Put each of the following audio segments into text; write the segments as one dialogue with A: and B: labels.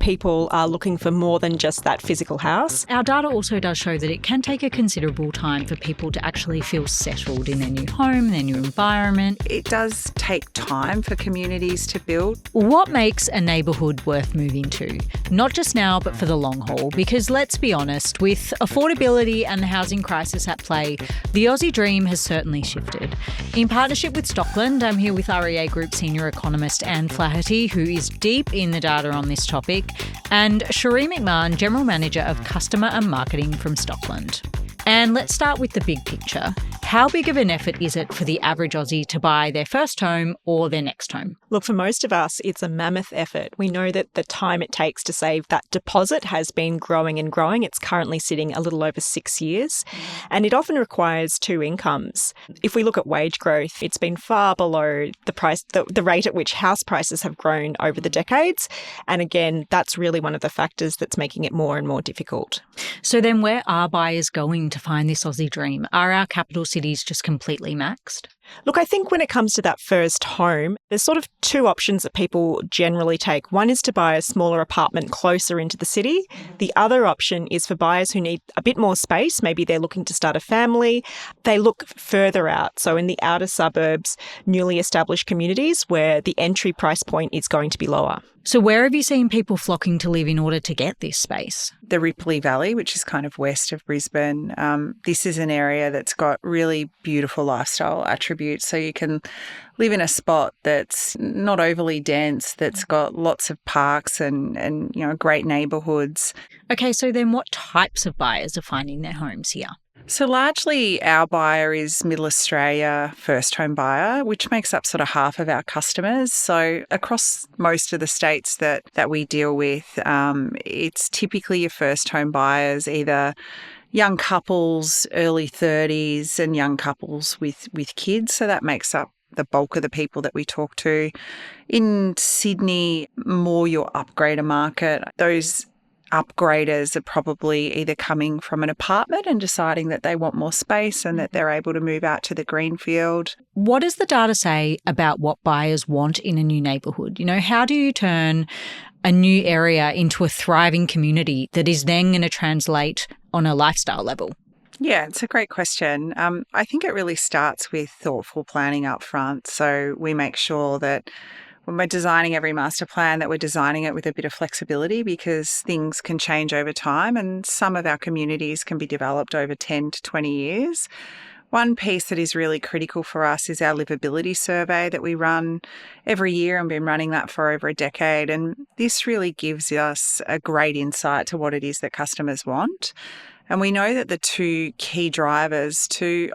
A: people are looking for more than just that physical house.
B: Our data also does show that it can take a considerable time for people to actually feel settled in their new home, their new environment.
C: It does take time for communities to build.
B: What makes a neighbourhood worth moving to? Not just now, but for the long haul. Because let's be honest, with affordability and the housing crisis at play, the Aussie dream has certainly shifted. In partnership with Stockland, I'm here with REA Group Senior Economist Anne Flaherty, who is deep in the data on this topic, and Cherie McMahon, General Manager of Customer and Marketing from Stockland. And let's start with the big picture. How big of an effort is it for the average Aussie to buy their first home or their next home?
A: Look, for most of us, it's a mammoth effort. We know that the time it takes to save that deposit has been growing and growing. It's currently sitting a little over 6 years, and it often requires two incomes. If we look at wage growth, it's been far below the rate at which house prices have grown over the decades. And again, that's really one of the factors that's making it more and more difficult.
B: So then where are buyers going to find this Aussie dream? Are our capital cities just completely maxed?
A: Look, I think when it comes to that first home, there's sort of two options that people generally take. One is to buy a smaller apartment closer into the city. The other option is for buyers who need a bit more space. Maybe they're looking to start a family. They look further out. So in the outer suburbs, newly established communities where the entry price point is going to be lower.
B: So where have you seen people flocking to live in order to get this space?
C: The Ripley Valley, which is kind of west of Brisbane. This is an area that's got really beautiful lifestyle attributes. So you can live in a spot that's not overly dense, that's got lots of parks and great neighbourhoods.
B: Okay, so then what types of buyers are finding their homes here?
C: So largely our buyer is Middle Australia first home buyer, which makes up sort of half of our customers. So across most of the states that we deal with, it's typically your first home buyers, either young couples, early 30s, and young couples with kids. So that makes up the bulk of the people that we talk to. In Sydney, more your upgrader market. Those upgraders are probably either coming from an apartment and deciding that they want more space and that they're able to move out to the greenfield.
B: What does the data say about what buyers want in a new neighbourhood? How do you turn a new area into a thriving community that is then going to translate on a lifestyle level?
C: Yeah, it's a great question. I think it really starts with thoughtful planning up front. So we make sure that when we're designing every master plan, that we're designing it with a bit of flexibility because things can change over time and some of our communities can be developed over 10 to 20 years. One piece that is really critical for us is our livability survey that we run every year and been running that for over a decade. And this really gives us a great insight to what it is that customers want. And we know that the two key drivers to,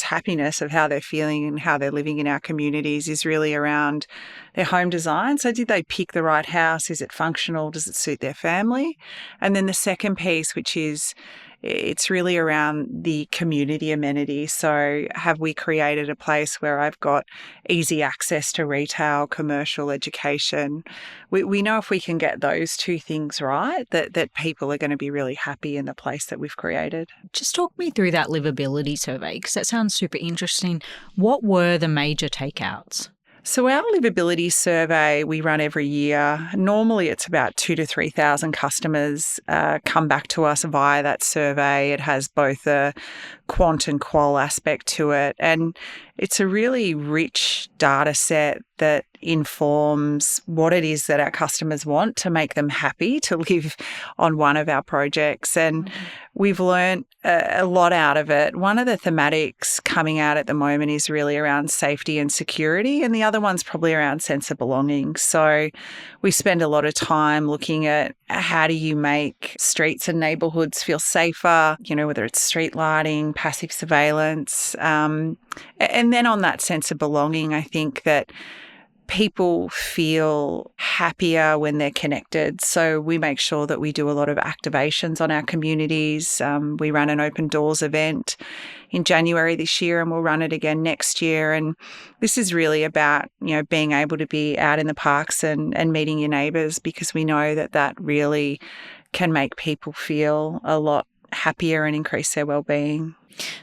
C: happiness of how they're feeling and how they're living in our communities is really around their home design. So did they pick the right house? Is it functional? Does it suit their family? And then the second piece, which is it's really around the community amenity. So have we created a place where I've got easy access to retail, commercial, education? We know if we can get those two things right, that people are going to be really happy in the place that we've created.
B: Just talk me through that livability survey because that sounds super interesting. What were the major takeouts?
C: So our livability survey we run every year. Normally it's about 2,000 to 3,000 customers come back to us via that survey. It has both a quant and qual aspect to it. And it's a really rich data set that informs what it is that our customers want to make them happy to live on one of our projects. And we've learned a lot out of it. One of the thematics coming out at the moment is really around safety and security, and the other one's probably around sense of belonging. So we spend a lot of time looking at how do you make streets and neighbourhoods feel safer, whether it's street lighting, passive surveillance. And then on that sense of belonging, I think that people feel happier when they're connected. So we make sure that we do a lot of activations on our communities. We run an open doors event in January this year and we'll run it again next year. And this is really about, being able to be out in the parks and meeting your neighbours because we know that really can make people feel a lot happier and increase their well-being.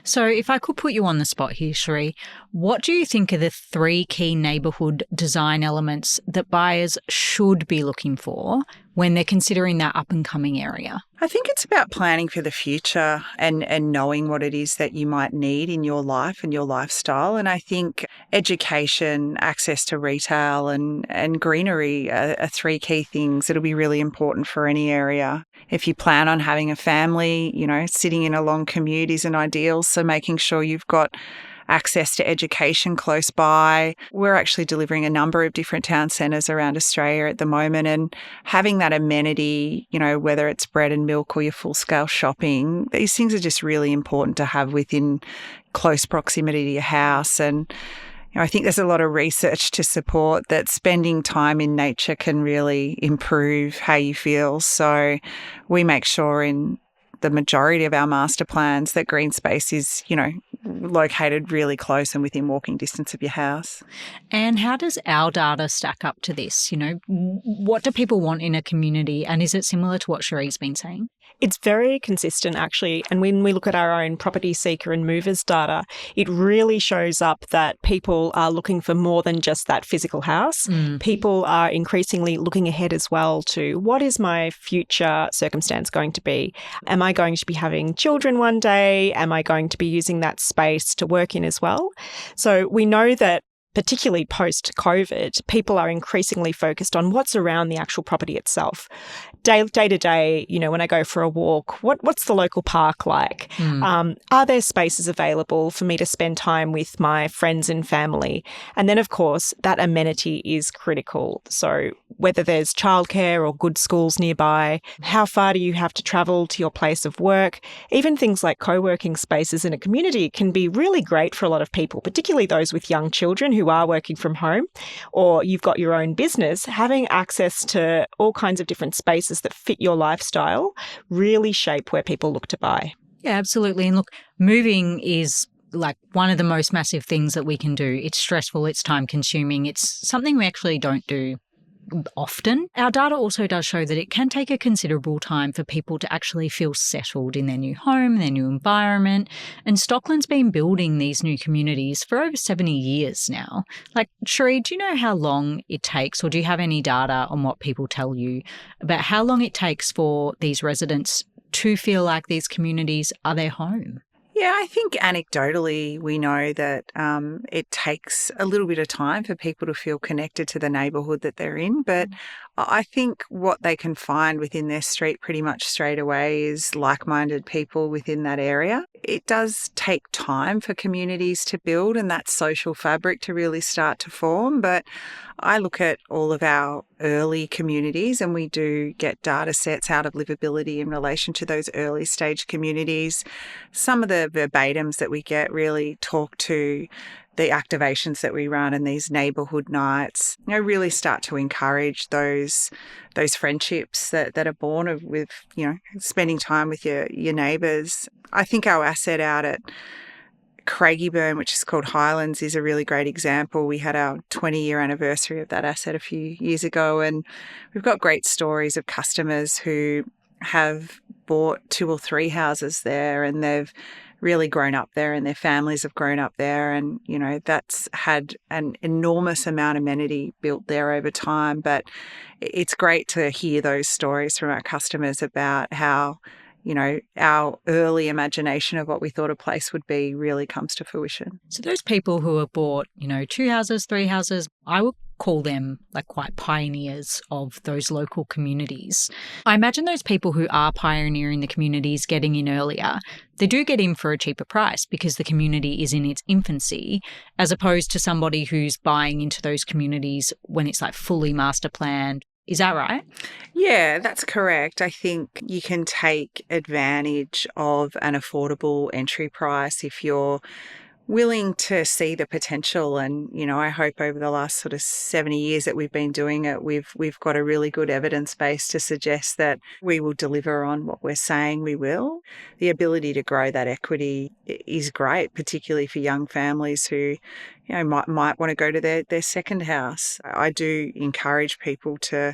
B: So if I could put you on the spot here, Cherie, what do you think are the 3 key neighbourhood design elements that buyers should be looking for when they're considering that up-and-coming area?
C: I think it's about planning for the future and knowing what it is that you might need in your life and your lifestyle. And I think education, access to retail and greenery are three key things that'll be really important for any area. If you plan on having a family, sitting in a long commute isn't ideal. So making sure you've got access to education close by. We're actually delivering a number of different town centres around Australia at the moment, and having that amenity, whether it's bread and milk or your full-scale shopping, these things are just really important to have within close proximity to your house. And I think there's a lot of research to support that spending time in nature can really improve how you feel. So we make sure in the majority of our master plans that green space is, located really close and within walking distance of your house.
B: And how does our data stack up to this? What do people want in a community, and is it similar to what Cherie's been saying?
A: It's very consistent, actually. And when we look at our own property seeker and movers data, it really shows up that people are looking for more than just that physical house. People are increasingly looking ahead as well to what is my future circumstance going to be? Am I going to be having children one day? Am I going to be using that space to work in as well? So we know that particularly post-COVID, people are increasingly focused on what's around the actual property itself. Day to day, when I go for a walk, what's the local park like? Are there spaces available for me to spend time with my friends and family? And then, of course, that amenity is critical. So whether there's childcare or good schools nearby, how far do you have to travel to your place of work? Even things like co-working spaces in a community can be really great for a lot of people, particularly those with young children who are working from home, or you've got your own business. Having access to all kinds of different spaces that fit your lifestyle really shape where people look to buy.
B: Yeah, absolutely. And look, moving is like one of the most massive things that we can do. It's stressful, it's time consuming, it's something we actually don't do often. Our data also does show that it can take a considerable time for people to actually feel settled in their new home, their new environment. And Stockland's been building these new communities for over 70 years now. Like, Cherie, do you know how long it takes, or do you have any data on what people tell you about how long it takes for these residents to feel like these communities are their home?
C: Yeah, I think anecdotally we know that it takes a little bit of time for people to feel connected to the neighbourhood that they're in. But I think what they can find within their street pretty much straight away is like-minded people within that area. It does take time for communities to build and that social fabric to really start to form. But I look at all of our early communities, and we do get data sets out of livability in relation to those early stage communities. Some of the verbatims that we get really talk to the activations that we run and these neighbourhood nights, really start to encourage those friendships that are born with spending time with your neighbours. I think our asset out at Craigieburn, which is called Highlands, is a really great example. We had our 20-year anniversary of that asset a few years ago, and we've got great stories of customers who have bought 2 or 3 houses there, and they've really grown up there, and their families have grown up there, and that's had an enormous amount of amenity built there over time. But it's great to hear those stories from our customers about how our early imagination of what we thought a place would be really comes to fruition.
B: So those people who have bought, 2 houses, 3 houses, I would call them like quite pioneers of those local communities. I imagine those people who are pioneering the communities getting in earlier, they do get in for a cheaper price because the community is in its infancy, as opposed to somebody who's buying into those communities when it's like fully master planned. Is that right?
C: Yeah, that's correct. I think you can take advantage of an affordable entry price if you're willing to see the potential. And, I hope over the last sort of 70 years that we've been doing it, we've got a really good evidence base to suggest that we will deliver on what we're saying we will. The ability to grow that equity is great, particularly for young families who might want to go to their second house. I do encourage people to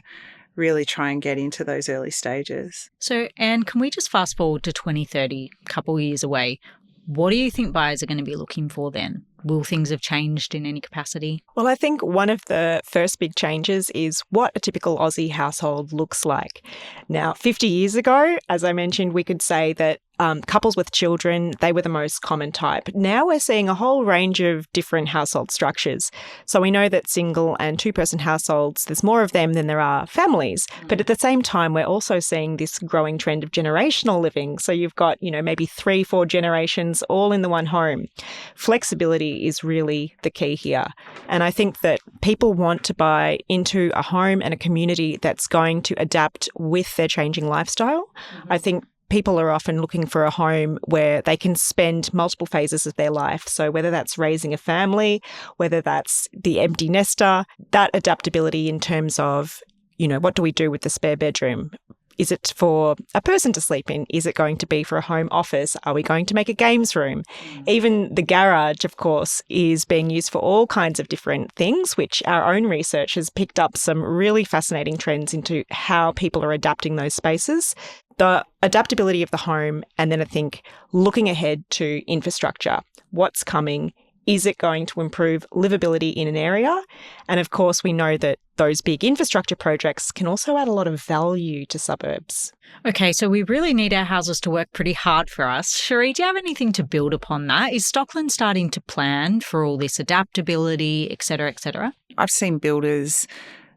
C: really try and get into those early stages.
B: So, Anne, can we just fast forward to 2030, a couple of years away? What do you think buyers are going to be looking for then? will things have changed in any capacity?
A: Well, I think one of the first big changes is what a typical Aussie household looks like. Now, 50 years ago, as I mentioned, we could say that couples with children, they were the most common type. Now we're seeing a whole range of different household structures. So we know that single and two-person households, there's more of them than there are families. But at the same time, we're also seeing this growing trend of generational living. So you've got, maybe 3-4 generations all in the one home. Flexibility is really the key here. And I think that people want to buy into a home and a community that's going to adapt with their changing lifestyle. I think people are often looking for a home where they can spend multiple phases of their life. So whether that's raising a family, whether that's the empty nester, that adaptability in terms of, what do we do with the spare bedroom? Is it for a person to sleep in? Is it going to be for a home office? Are we going to make a games room? Even the garage, of course, is being used for all kinds of different things, which our own research has picked up some really fascinating trends into how people are adapting those spaces. The adaptability of the home, and then I think looking ahead to infrastructure. What's coming? Is it going to improve livability in an area? And of course, we know that those big infrastructure projects can also add a lot of value to suburbs.
B: Okay, so we really need our houses to work pretty hard for us. Cherie, do you have anything to build upon that? Is Stockland starting to plan for all this adaptability, et cetera, et cetera?
C: I've seen builders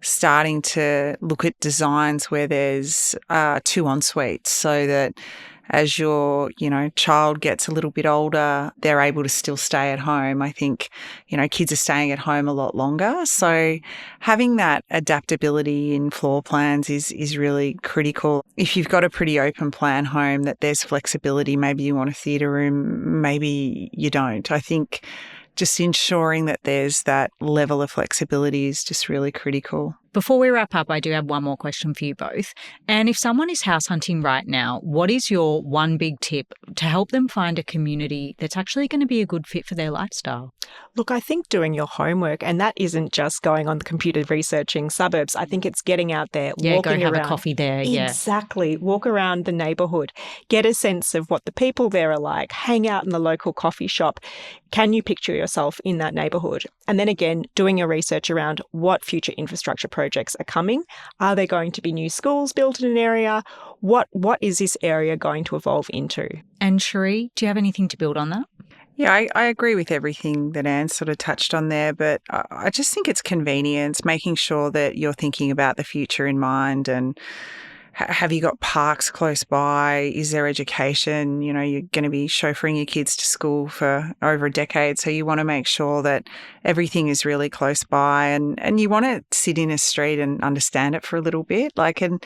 C: starting to look at designs where there's 2 en-suites so that as your, child gets a little bit older, they're able to still stay at home. I think, kids are staying at home a lot longer. So having that adaptability in floor plans is really critical. If you've got a pretty open plan home that there's flexibility, maybe you want a theatre room, maybe you don't. I think just ensuring that there's that level of flexibility is just really critical.
B: Before we wrap up, I do have one more question for you both. And if someone is house hunting right now, what is your one big tip to help them find a community that's actually going to be a good fit for their lifestyle?
A: Look, I think doing your homework, and that isn't just going on the computer researching suburbs. I think it's getting out there, walking
B: go have
A: around.
B: A coffee there.
A: Exactly. Walk around the neighbourhood, get a sense of what the people there are like, hang out in the local coffee shop. Can you picture yourself in that neighbourhood? And then again, doing your research around what future infrastructure projects are coming. Are there going to be new schools built in an area? What is this area going to evolve into?
B: And Cherie, do you have anything to build on that?
C: Yeah, I agree with everything that Anne sort of touched on there, but I just think it's convenience, making sure that you're thinking about the future in mind and have you got parks close by? Is there education? You're going to be chauffeuring your kids to school for over a decade, so you want to make sure that everything is really close by and you want to sit in a street and understand it for a little bit. And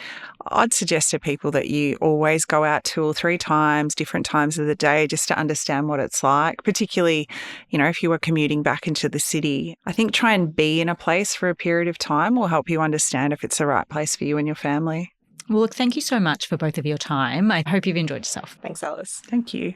C: I'd suggest to people that you always go out 2 or 3 times, different times of the day, just to understand what it's like, particularly, if you were commuting back into the city. I think try and be in a place for a period of time will help you understand if it's the right place for you and your family.
B: Well, look, thank you so much for both of your time. I hope you've enjoyed yourself.
A: Thanks, Alice.
C: Thank you.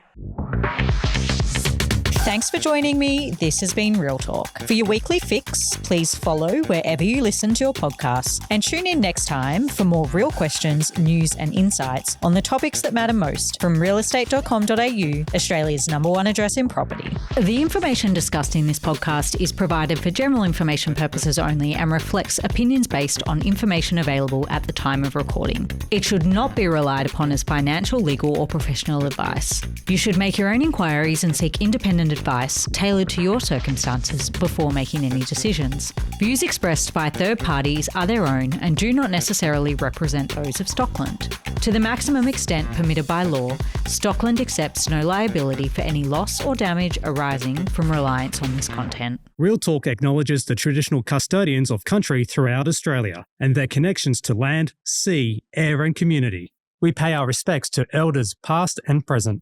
B: Thanks for joining me. This has been Real Talk. For your weekly fix, please follow wherever you listen to your podcasts and tune in next time for more real questions, news and insights on the topics that matter most from realestate.com.au, Australia's #1 address in property. The information discussed in this podcast is provided for general information purposes only and reflects opinions based on information available at the time of recording. It should not be relied upon as financial, legal or professional advice. You should make your own inquiries and seek independent advice tailored to your circumstances before making any decisions. Views expressed by third parties are their own and do not necessarily represent those of Stockland. To the maximum extent permitted by law, Stockland accepts no liability for any loss or damage arising from reliance on this content.
D: Real Talk acknowledges the traditional custodians of country throughout Australia and their connections to land, sea, air and community. We pay our respects to elders past and present.